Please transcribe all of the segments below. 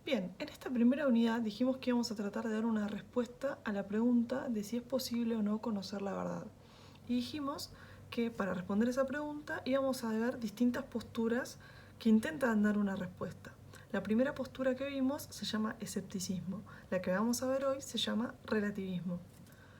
Bien, en esta primera unidad dijimos que íbamos a tratar de dar una respuesta a la pregunta de si es posible o no conocer la verdad. Y dijimos que para responder esa pregunta íbamos a ver distintas posturas que intentan dar una respuesta. La primera postura que vimos se llama escepticismo. La que vamos a ver hoy se llama relativismo.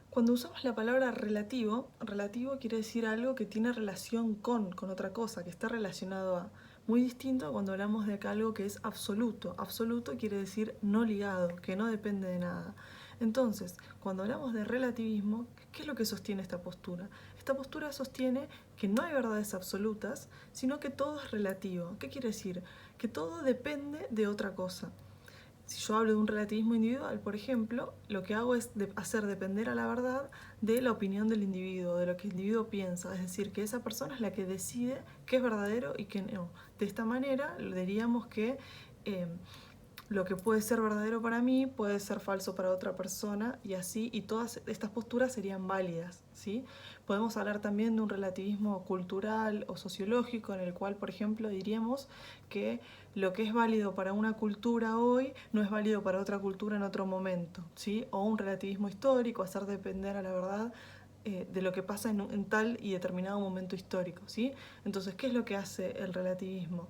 Cuando usamos la palabra relativo, relativo quiere decir algo que tiene relación con otra cosa, que está relacionado a. Muy distinto a cuando hablamos de acá algo que es absoluto. Absoluto quiere decir no ligado, que no depende de nada. Entonces, cuando hablamos de relativismo, ¿qué es lo que sostiene esta postura? Esta postura sostiene que no hay verdades absolutas, sino que todo es relativo. ¿Qué quiere decir? Que todo depende de otra cosa. Si yo hablo de un relativismo individual, por ejemplo, lo que hago es hacer depender a la verdad de la opinión del individuo, de lo que el individuo piensa. Es decir, que esa persona es la que decide qué es verdadero y qué no. De esta manera, diríamos que lo que puede ser verdadero para mí puede ser falso para otra persona y así, y todas estas posturas serían válidas, ¿sí? Podemos hablar también de un relativismo cultural o sociológico en el cual, por ejemplo, diríamos que lo que es válido para una cultura hoy no es válido para otra cultura en otro momento, ¿sí? O un relativismo histórico, hacer depender a la verdad de lo que pasa en tal y determinado momento histórico, ¿sí? Entonces, ¿qué es lo que hace el relativismo?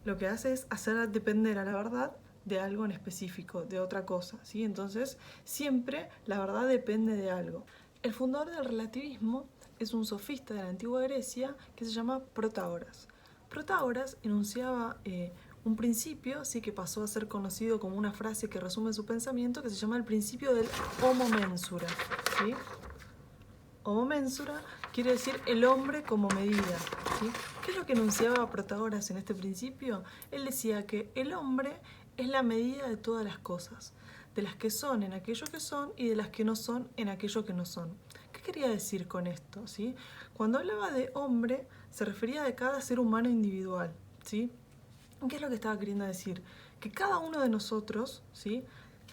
Lo que hace es hacer depender a la verdad de algo en específico, de otra cosa, ¿sí? Entonces, siempre la verdad depende de algo. El fundador del relativismo es un sofista de la antigua Grecia que se llama Protágoras. Protágoras enunciaba un principio, sí, que pasó a ser conocido como una frase que resume su pensamiento, que se llama el principio del homo mensura, ¿sí? Homo mensura quiere decir el hombre como medida, ¿sí? ¿Qué es lo que enunciaba Protágoras en este principio? Él decía que el hombre es la medida de todas las cosas, de las que son en aquello que son y de las que no son en aquello que no son. ¿Qué quería decir con esto? ¿Sí? Cuando hablaba de hombre, se refería a cada ser humano individual, ¿sí? ¿Qué es lo que estaba queriendo decir? Que cada uno de nosotros, ¿sí?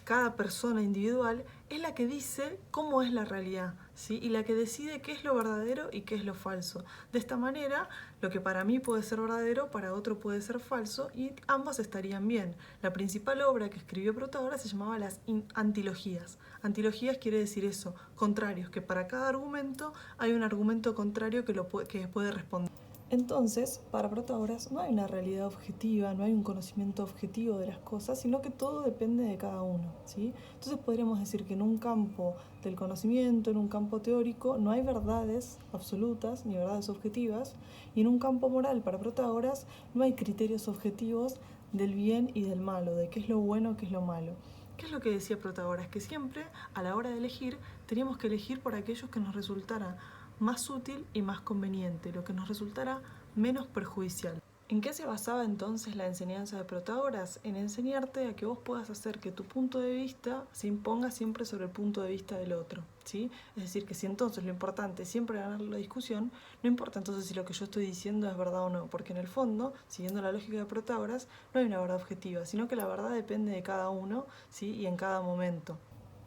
Cada persona individual es la que dice cómo es la realidad, ¿sí? Y la que decide qué es lo verdadero y qué es lo falso. De esta manera, lo que para mí puede ser verdadero, para otro puede ser falso y ambas estarían bien. La principal obra que escribió Protágoras se llamaba las antilogías. Antilogías quiere decir eso, contrarios, que para cada argumento hay un argumento contrario que puede responder. Entonces, para Protágoras no hay una realidad objetiva, no hay un conocimiento objetivo de las cosas, sino que todo depende de cada uno, ¿sí? Entonces podríamos decir que en un campo del conocimiento, en un campo teórico, no hay verdades absolutas ni verdades objetivas, y en un campo moral para Protágoras no hay criterios objetivos del bien y del malo, de qué es lo bueno, qué es lo malo. ¿Qué es lo que decía Protágoras? Que siempre, a la hora de elegir, teníamos que elegir por aquellos que nos resultara más útil y más conveniente, lo que nos resultara menos perjudicial. ¿En qué se basaba entonces la enseñanza de Protágoras? En enseñarte a que vos puedas hacer que tu punto de vista se imponga siempre sobre el punto de vista del otro, ¿sí? Es decir, que si entonces lo importante es siempre ganar la discusión, no importa entonces si lo que yo estoy diciendo es verdad o no, porque en el fondo, siguiendo la lógica de Protágoras, no hay una verdad objetiva, sino que la verdad depende de cada uno, ¿sí? Y en cada momento.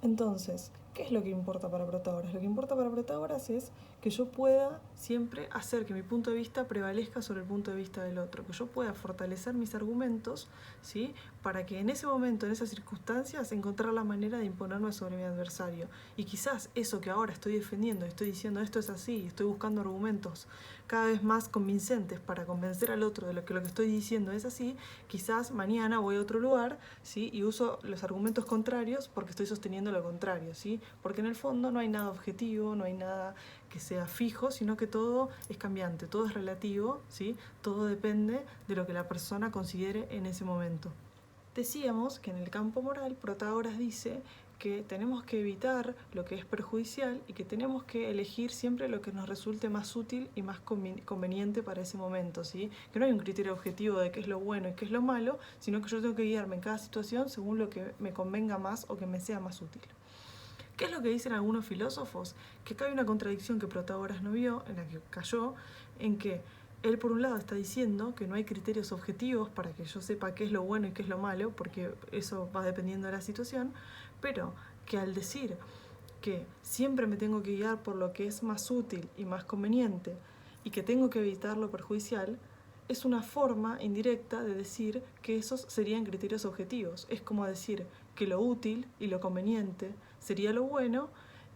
Entonces, ¿qué es lo que importa para Protágoras? Lo que importa para Protágoras es que yo pueda siempre hacer que mi punto de vista prevalezca sobre el punto de vista del otro, que yo pueda fortalecer mis argumentos, ¿sí? Para que en ese momento, en esas circunstancias, encontrar la manera de imponerme sobre mi adversario. Y quizás eso que ahora estoy defendiendo, estoy diciendo esto es así, estoy buscando argumentos cada vez más convincentes para convencer al otro de lo que estoy diciendo es así, quizás mañana voy a otro lugar, ¿sí? Y uso los argumentos contrarios porque estoy sosteniendo lo contrario, ¿sí? Porque en el fondo no hay nada objetivo, no hay nada que sea fijo, sino que todo es cambiante, todo es relativo, ¿sí? Todo depende de lo que la persona considere en ese momento. Decíamos que en el campo moral Protágoras dice que tenemos que evitar lo que es perjudicial y que tenemos que elegir siempre lo que nos resulte más útil y más conveniente para ese momento, ¿sí? Que no hay un criterio objetivo de qué es lo bueno y qué es lo malo, sino que yo tengo que guiarme en cada situación según lo que me convenga más o que me sea más útil. ¿Qué es lo que dicen algunos filósofos? Que acá hay una contradicción que Protágoras no vio, en la que cayó, en que él por un lado está diciendo que no hay criterios objetivos para que yo sepa qué es lo bueno y qué es lo malo, porque eso va dependiendo de la situación, pero que al decir que siempre me tengo que guiar por lo que es más útil y más conveniente y que tengo que evitar lo perjudicial, es una forma indirecta de decir que esos serían criterios objetivos. Es como decir que lo útil y lo conveniente sería lo bueno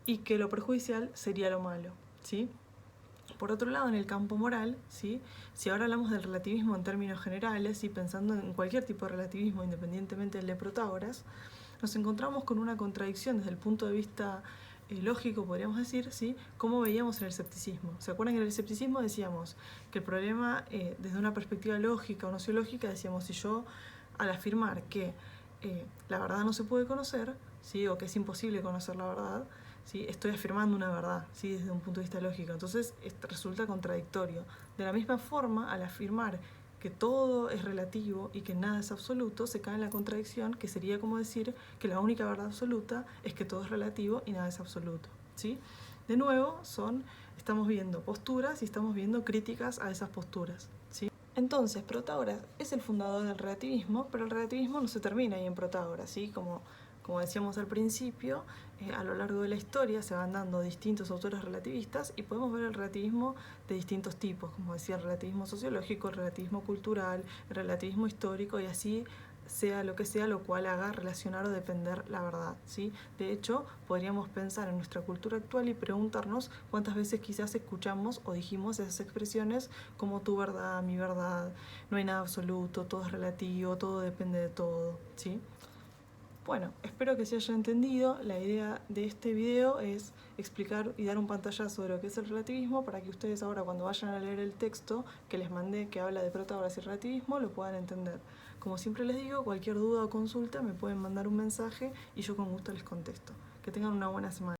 y que lo perjudicial sería lo malo, ¿sí? Por otro lado, en el campo moral, ¿sí? Si ahora hablamos del relativismo en términos generales y pensando en cualquier tipo de relativismo, independientemente del de Protágoras, nos encontramos con una contradicción desde el punto de vista lógico, podríamos decir, ¿sí? Como veíamos en el escepticismo. ¿Se acuerdan que en el escepticismo decíamos que el problema, desde una perspectiva lógica o nociológica, decíamos, si yo al afirmar que la verdad no se puede conocer, ¿sí? O que es imposible conocer la verdad, ¿sí? Estoy afirmando una verdad, ¿sí? Desde un punto de vista lógico. Entonces resulta contradictorio. De la misma forma, al afirmar que todo es relativo y que nada es absoluto, se cae en la contradicción, que sería como decir que la única verdad absoluta es que todo es relativo y nada es absoluto, ¿sí? De nuevo, estamos viendo posturas y estamos viendo críticas a esas posturas, ¿sí? Entonces, Protágoras es el fundador del relativismo, pero el relativismo no se termina ahí en Protágoras, ¿sí? Como decíamos al principio, a lo largo de la historia se van dando distintos autores relativistas y podemos ver el relativismo de distintos tipos, como decía, el relativismo sociológico, el relativismo cultural, el relativismo histórico y así sea lo cual haga relacionar o depender la verdad, ¿sí? De hecho, podríamos pensar en nuestra cultura actual y preguntarnos cuántas veces quizás escuchamos o dijimos esas expresiones como tu verdad, mi verdad, no hay nada absoluto, todo es relativo, todo depende de todo, ¿sí? Bueno, espero que se haya entendido. La idea de este video es explicar y dar un pantallazo de lo que es el relativismo para que ustedes ahora cuando vayan a leer el texto que les mandé que habla de Protágoras y relativismo lo puedan entender. Como siempre les digo, cualquier duda o consulta me pueden mandar un mensaje y yo con gusto les contesto. Que tengan una buena semana.